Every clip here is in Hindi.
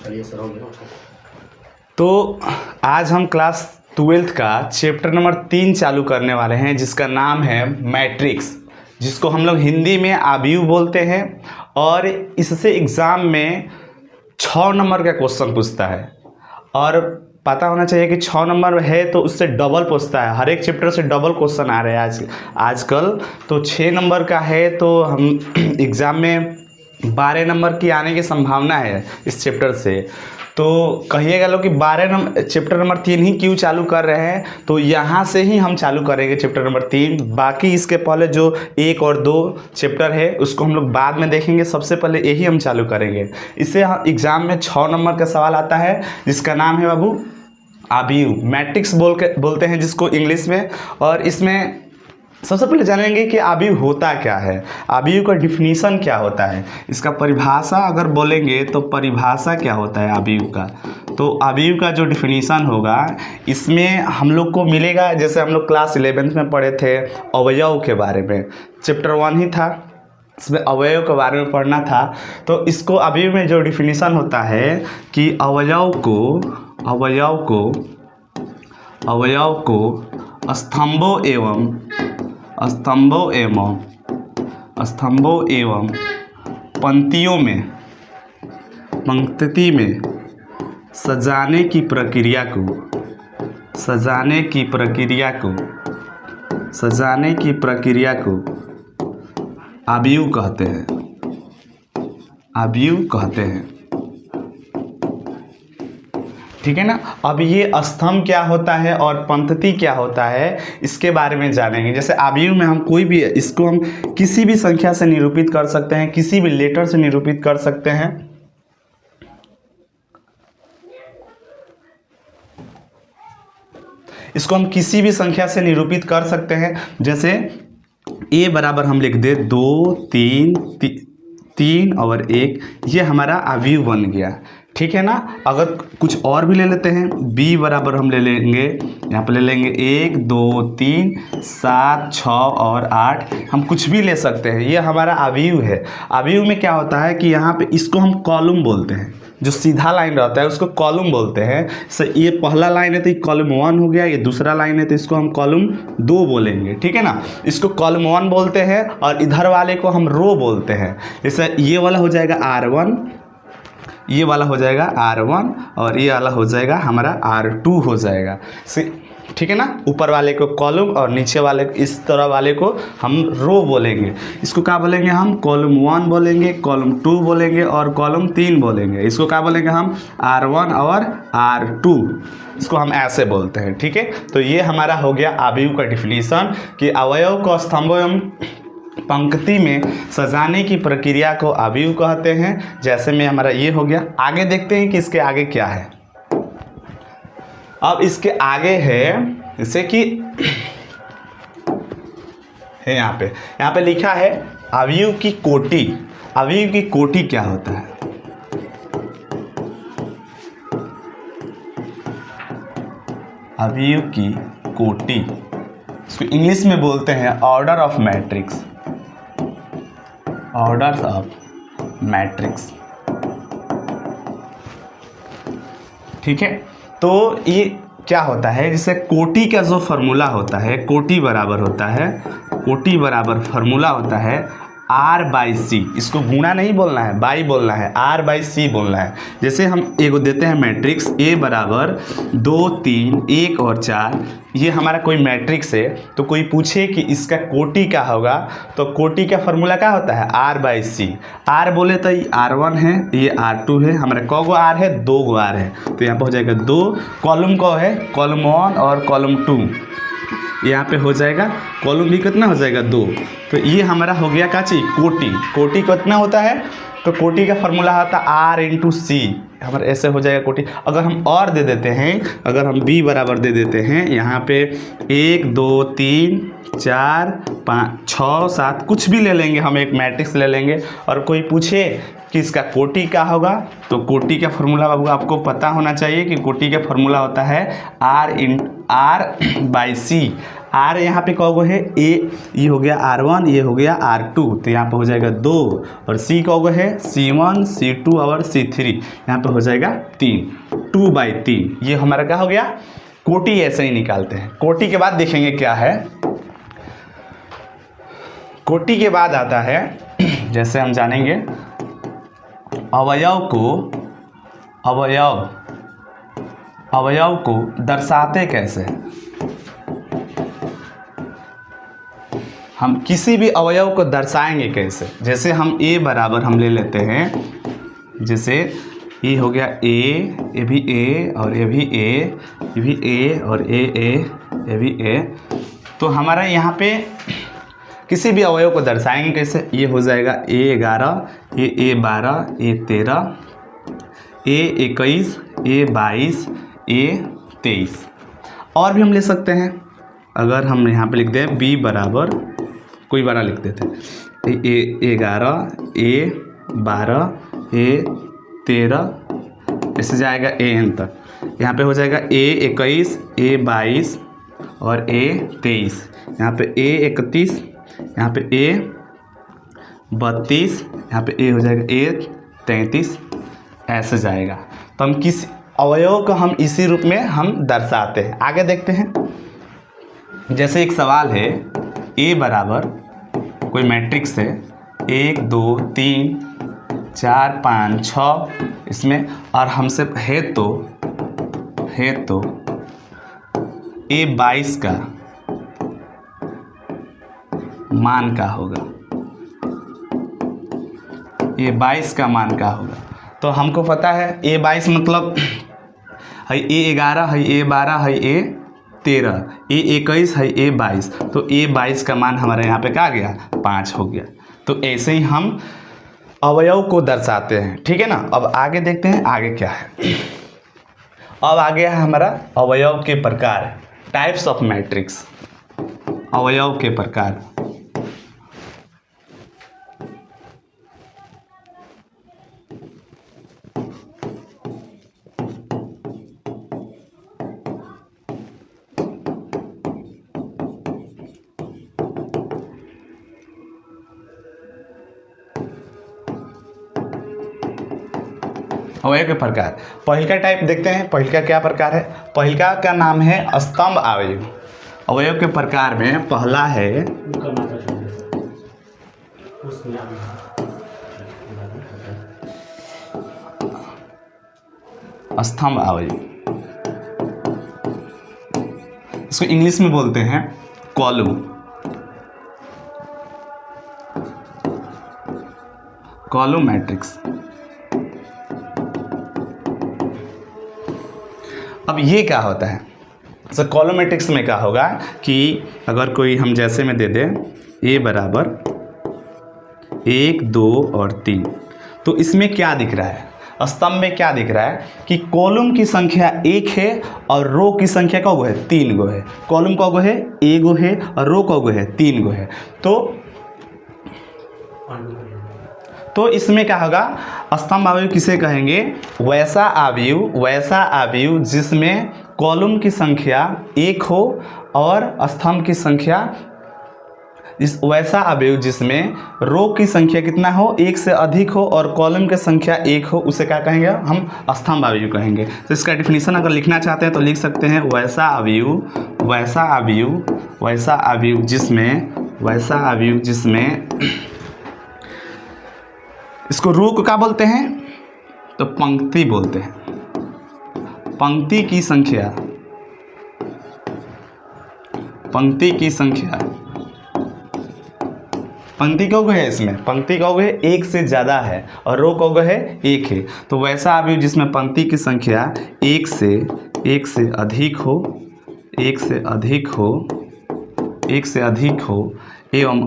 चलिए सर, हो गया। तो आज हम क्लास 12th का चैप्टर नंबर 3 चालू करने वाले हैं, जिसका नाम है मैट्रिक्स, जिसको हम लोग हिंदी में आव्यूह बोलते हैं। और इससे एग्ज़ाम में 6 नंबर का क्वेश्चन पूछता है, और पता होना चाहिए कि 6 नंबर है तो उससे डबल पूछता है। हर एक चैप्टर से डबल क्वेश्चन आ रहे हैं आजकल। तो 6 नंबर का है तो हम एग्ज़ाम में 12 नंबर की आने की संभावना है इस चैप्टर से। तो कहिएगा लोग कि 12 नंबर चैप्टर नंबर 3 ही क्यों चालू कर रहे हैं, तो यहाँ से ही हम चालू करेंगे चैप्टर नंबर 3। बाकी इसके पहले जो 1 और 2 चैप्टर है उसको हम लोग बाद में देखेंगे, सबसे पहले यही हम चालू करेंगे। इससे एग्ज़ाम में 6 नंबर का सवाल आता है, जिसका नाम है बाबू आव्यूह, मैट्रिक्स बोलते हैं जिसको इंग्लिश में। और इसमें सबसे पहले जानेंगे कि आव्यूह होता क्या है, आव्यूह का डिफिनीशन क्या होता है, इसका परिभाषा अगर बोलेंगे तो परिभाषा क्या होता है आव्यूह का। तो आव्यूह का जो डिफिनीशन होगा इसमें हम लोग को मिलेगा, जैसे हम लोग क्लास 11th में पढ़े थे अवयव के बारे में, चैप्टर 1 ही था, इसमें अवयव के बारे में पढ़ना था। तो इसको आव्यूह में जो डिफिनीशन होता है कि अवयव को स्तंभों एवं पंक्ति में सजाने की प्रक्रिया को आव्यूह कहते हैं। ठीक है ना। अब ये स्तंभ क्या होता है और पंक्ति क्या होता है, इसके बारे में जानेंगे। जैसे आव्यूह में हम कोई भी इसको हम किसी भी संख्या से निरूपित कर सकते हैं, किसी भी लेटर से निरूपित कर सकते हैं। इसको हम किसी भी संख्या से निरूपित कर सकते हैं। जैसे a बराबर हम लिख दे 2 3 और 1, ये हमारा आव्यूह बन गया। ठीक है ना। अगर कुछ और भी ले लेते हैं, b बराबर हम ले लेंगे, यहाँ पे ले लेंगे 1 2 3 7 6 और 8, हम कुछ भी ले सकते हैं, ये हमारा आव्यूह है। आव्यूह में क्या होता है कि यहाँ पे इसको हम कॉलम बोलते हैं, जो सीधा लाइन रहता है उसको कॉलम बोलते हैं। से ये पहला लाइन है तो ये कॉलम 1 हो गया, ये दूसरा लाइन है तो इसको हम कॉलम 2 बोलेंगे। ठीक है ना। इसको कॉलम 1 बोलते हैं और इधर वाले को हम रो बोलते हैं। जैसे ये वाला हो जाएगा R1, ये वाला हो जाएगा R1 और ये वाला हो जाएगा हमारा R2 हो जाएगा। ठीक है ना। ऊपर वाले को कॉलम और नीचे वाले इस तरह वाले को हम रो बोलेंगे। इसको क्या बोलेंगे हम, कॉलम 1 बोलेंगे, कॉलम 2 बोलेंगे और कॉलम 3 बोलेंगे। इसको क्या बोलेंगे हम, R1 और R2, इसको हम ऐसे बोलते हैं। ठीक है। तो ये हमारा हो गया आव्यूह का डिफिनीशन कि अवयव को स्तंभों एवं पंक्ति में सजाने की प्रक्रिया को आव्यूह कहते हैं। जैसे में हमारा ये हो गया। आगे देखते हैं कि इसके आगे क्या है। अब इसके आगे है जैसे कि है यहाँ पे लिखा है आव्यूह की कोटि। आव्यूह की कोटि क्या होता है, आव्यूह की कोटि, इसको इंग्लिश में बोलते हैं order of matrix, order of matrix. ठीक है। तो ये क्या होता है, जैसे कोटि का जो फॉर्मूला होता है, कोटि बराबर फॉर्मूला होता है R/C। इसको गुणा नहीं बोलना है, बाई बोलना है, R/C बोलना है। जैसे हम एगो देते हैं मैट्रिक्स A बराबर 2 3 1 और 4, ये हमारा कोई मैट्रिक्स है। तो कोई पूछे कि इसका कोटि क्या होगा, तो कोटि का फॉर्मूला क्या होता है, R/C। R बोले तो ये R1 है, ये R2 है, हमारा कौ गो R है, 2 गो R है, तो यहाँ पे हो जाएगा 2। कॉलम को है कॉलम 1 और कॉलम 2, यहाँ पे हो जाएगा कॉलम भी कितना हो जाएगा 2। तो ये हमारा हो गया क्या चीज, कोटि। कोटि कितना होता है, तो कोटि का फॉर्मूला होता है R/C, हमारा ऐसे हो जाएगा कोटि। अगर हम और दे देते हैं, अगर हम b बराबर दे देते हैं, यहाँ पे 1 2 3 4 5 6 7 कुछ भी ले लेंगे, हम एक मैट्रिक्स ले लेंगे, और कोई पूछे कि इसका कोटि क्या होगा, तो कोटि का फॉर्मूला बाबू आपको पता होना चाहिए कि कोटि का फॉर्मूला होता है R/C। आर यहाँ पे कौगो है ये हो गया R1, ये हो गया R2, तो यहाँ पे हो जाएगा 2, और C कौगो है C1 C2 और C3, यहाँ पे हो जाएगा 3, 2/3। ये हमारा क्या हो गया, कोटि ऐसे ही निकालते हैं। कोटि के बाद देखेंगे क्या है, कोटि के बाद आता है जैसे हम जानेंगे अवयव को दर्शाते कैसे। हम किसी भी अवयव को दर्शाएंगे कैसे, जैसे हम A बराबर हम ले लेते हैं, जैसे ये हो गया A, ये भी A और ये भी A, ये भी A और ये भी A। तो हमारा यहाँ पे किसी भी अवयव को दर्शाएंगे कैसे, ये हो जाएगा A11, ये A12, A13, A21, A22, A23। और भी हम ले सकते हैं, अगर हम यहाँ पे लिख दें B बराबर कोई बड़ा लिख देते हैं, A11, A12, A13, इससे जाएगा AN तक। यहाँ पे हो जाएगा A21, A22 और A23, यहाँ पे A31, यहाँ पे A32, यहाँ पे A हो जाएगा A33, ऐसे जाएगा। तो हम किस अवयव को हम इसी रूप में हम दर्शाते हैं। आगे देखते हैं, जैसे एक सवाल है, A बराबर कोई मैट्रिक्स है 1 2 3 4 5 6 इसमें, और हमसे है तो A22 का मान क्या होगा, A22 का मान क्या होगा। तो हमको पता है A22 मतलब है A11 है A12 है A13, A21 है A22, तो A22 का मान हमारे यहाँ पे क्या आ गया, 5 हो गया। तो ऐसे ही हम अवयव को दर्शाते हैं, ठीक है ना। अब आगे देखते हैं आगे क्या है। अब आगे है हमारा अवयव के प्रकार, टाइप्स ऑफ मैट्रिक्स, अवयव के प्रकार। अवयव के प्रकार, पहिलका टाइप देखते हैं। पहिलका क्या प्रकार है, पहिलका का नाम है स्तंभ अवयव। अवयव के प्रकार में पहला है स्तंभ अवयव, इसको इंग्लिश में बोलते हैं कॉलम मैट्रिक्स। अब ये क्या होता है, सर कॉलम मैट्रिक्स में क्या होगा कि अगर कोई हम जैसे में दे दें A बराबर 1 2 और 3, तो इसमें क्या दिख रहा है, स्तंभ में क्या दिख रहा है कि कॉलम की संख्या 1 है और रो की संख्या कौगो है, 3 गो है। कॉलम कौगो है, 1 गो है, और रो कौगो है, 3 गो है। तो इसमें क्या होगा, स्तंभ अवयव किसे कहेंगे, वैसा अवयव जिसमें कॉलम की संख्या 1 हो और स्तंभ की संख्या, वैसा अवयव जिसमें रो की संख्या कितना हो, 1 से अधिक हो और कॉलम की संख्या 1 हो, उसे क्या कहेंगे, हम स्तंभ अवयव कहेंगे। तो इसका डिफिनीशन अगर लिखना चाहते हैं तो लिख सकते हैं, वैसा अवयव जिसमें इसको रो को क्या बोलते हैं, तो पंक्ति बोलते हैं। पंक्ति की संख्या पंक्ति कौगो है, इसमें पंक्ति कौगो है 1 से ज़्यादा है और रो कौगो है 1 है। तो वैसा अवयव जिसमें पंक्ति की संख्या 1 से अधिक हो एवं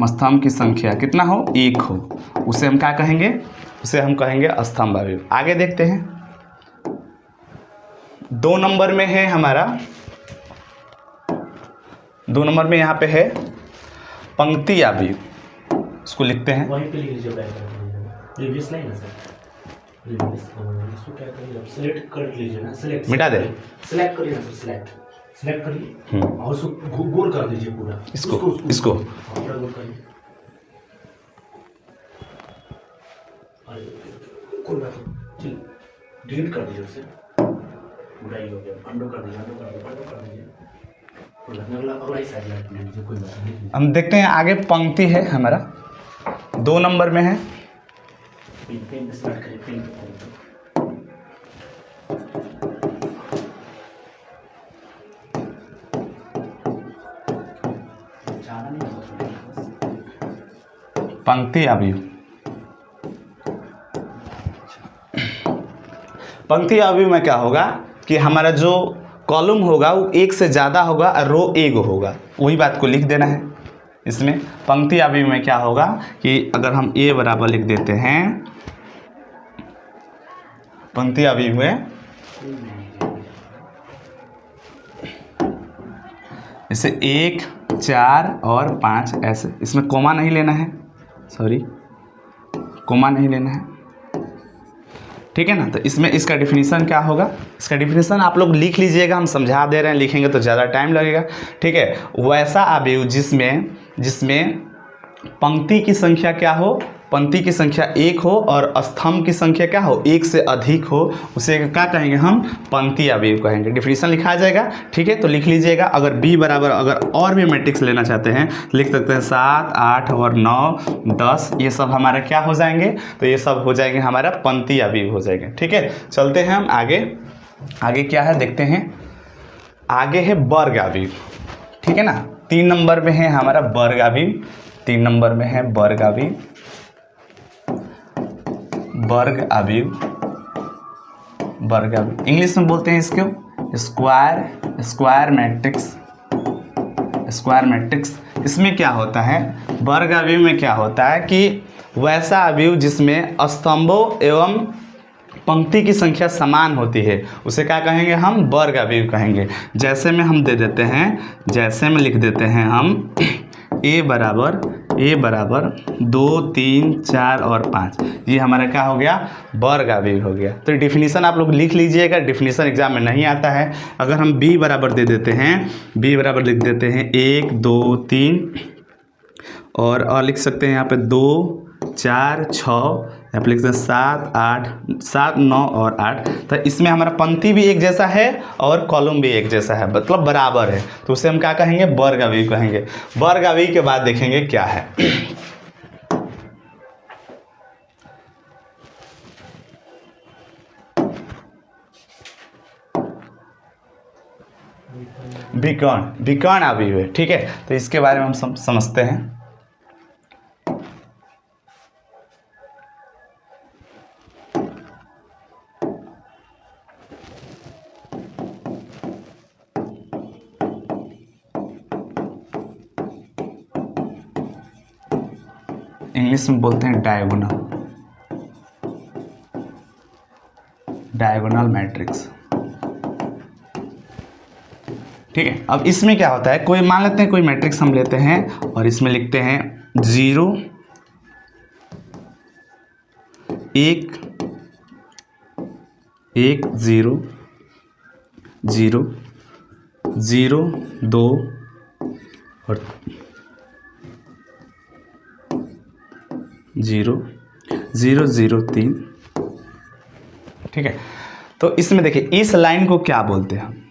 स्तंभ की संख्या कितना हो, 1 हो, उसे हम क्या कहेंगे, उसे हम कहेंगे स्तंभ अवयव। आगे देखते हैं, 2 नंबर में है हमारा, 2 नंबर में यहाँ पे है पंक्ति अवयव, इसको लिखते हैं। इसको क्या करिए, आप सेलेक्ट कर लीजिए ना, सेलेक्ट मिटा दे। सेलेक्ट करिए ना सर, सेलेक्ट करिए और उसको गोल कर दीजिए पूरा। इसको पूरा गोल करिए। कोई बात नहीं, डिलीट कर दीजिए उसे, पूरा ही हो गया। अंडो कर दीजिए, अगला ही साइड लाइट ले लीजिए, कोई बात नहीं। हम देखते हैं आगे पंक्ति है हमारा 2 नंबर में है। पेन स्टार्ट करिए, पेन पंक्ति अवयव। पंक्ति अवयव में क्या होगा कि हमारा जो कॉलम होगा वो एक से ज़्यादा होगा और रो एक होगा, वही बात को लिख देना है। इसमें पंक्ति अवयव में क्या होगा कि अगर हम ए बराबर लिख देते हैं, पंक्ति अवयव में जैसे 1, 4 और 5 ऐसे, इसमें कोमा नहीं लेना है, सॉरी कोमा नहीं लेना है, ठीक है ना। तो इसमें इसका डिफिनीशन क्या होगा, इसका डिफिनीशन आप लोग लिख लीजिएगा, हम समझा दे रहे हैं, लिखेंगे तो ज़्यादा टाइम लगेगा, ठीक है। वैसा अवयव जिसमें पंक्ति की संख्या क्या हो, पंक्ति की संख्या 1 हो और स्तंभ की संख्या क्या हो, 1 से अधिक हो, उसे क्या कहेंगे हम, पंक्ति अवयव कहेंगे। डिफिनीशन लिखा जाएगा, ठीक है। तो लिख लीजिएगा, अगर बी बराबर अगर और भी मैट्रिक्स लेना चाहते हैं लिख सकते हैं 7, 8 और 9, 10, ये सब हमारे क्या हो जाएंगे, तो ये सब हो जाएंगे हमारा पंक्ति अवयव हो जाएंगे, ठीक है। चलते हैं हम आगे क्या है देखते हैं। आगे है वर्ग अवयव, ठीक है ना। 3 नंबर में है हमारा वर्ग अवयव, 3 नंबर में है वर्ग अवयव, वर्ग अवयव, वर्ग अवयव इंग्लिश में बोलते हैं इसको स्क्वायर मैट्रिक्स। इसमें क्या होता है, वर्ग अवयव में क्या होता है कि वैसा अवयव जिसमें स्तंभों एवं पंक्ति की संख्या समान होती है उसे क्या कहेंगे हम, वर्ग अवयव कहेंगे। जैसे में हम दे देते हैं, जैसे में लिख देते हैं हम ए बराबर 2, 3, 4 और 5, ये हमारा क्या हो गया, वर्ग अवयव हो गया। तो डिफिनीशन आप लोग लिख लीजिएगा, डिफिनीशन एग्जाम में नहीं आता है। अगर हम बी बराबर दे देते हैं, बी बराबर लिख देते हैं 1, 2, 3 और लिख सकते हैं यहाँ पे 2, 4, 6, यहाँ पे लिख सकते हैं 7, 9 और 8। तो इसमें हमारा पंक्ति भी एक जैसा है और कॉलम भी एक जैसा है, मतलब बराबर है, तो उसे हम क्या कहेंगे, वर्ग अवयव कहेंगे। वर्ग अवयव के बाद देखेंगे क्या है। विकर्ण अवयव है, ठीक है। तो इसके बारे में हम समझते हैं। इंग्लिश में बोलते हैं डायगोनल मैट्रिक्स, ठीक है। अब इसमें क्या होता है, कोई मान लेते हैं कोई मैट्रिक्स हम लेते हैं और इसमें लिखते हैं 0, 1, 0, 0, 0, 2 और 0, 0, 0, 3, ठीक है। तो इसमें देखिए इस लाइन को क्या बोलते हैं,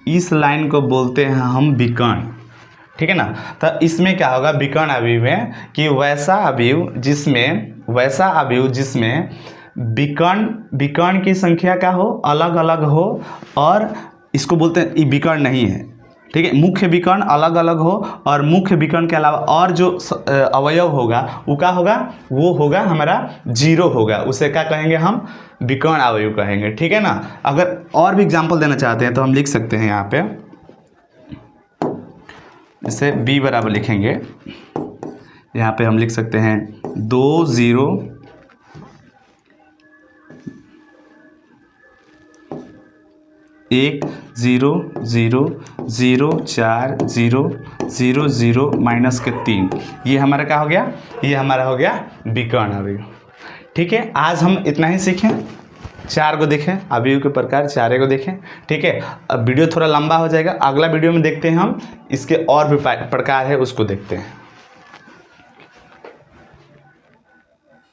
इस लाइन को बोलते हैं हम विकर्ण, ठीक है ना। तो इसमें क्या होगा, विकर्ण अवयव में कि वैसा अवयव जिसमें विकर्ण की संख्या क्या हो, अलग अलग हो, और इसको बोलते हैं ये विकर्ण नहीं है, ठीक है। मुख्य विकर्ण अलग अलग हो और मुख्य विकर्ण के अलावा और जो अवयव होगा वो क्या होगा, वो होगा हमारा 0 होगा, उसे क्या कहेंगे हम, विकर्ण अवयव कहेंगे, ठीक है ना। अगर और भी एग्जांपल देना चाहते हैं तो हम लिख सकते हैं यहाँ पे, जैसे b बराबर लिखेंगे, यहाँ पे हम लिख सकते हैं 2, 0, 1, 0, 0, 0, 4, 0, 0, 0 माइनस के 3, ये हमारा क्या हो गया, ये हमारा हो गया विकर्ण अवयव, ठीक है, आज हम इतना ही सीखें, 4 को देखें, अवयव के प्रकार 4 को देखें। ठीक है, अब वीडियो थोड़ा लंबा हो जाएगा, अगला वीडियो में देखते हैं हम इसके और भी प्रकार है उसको देखते हैं।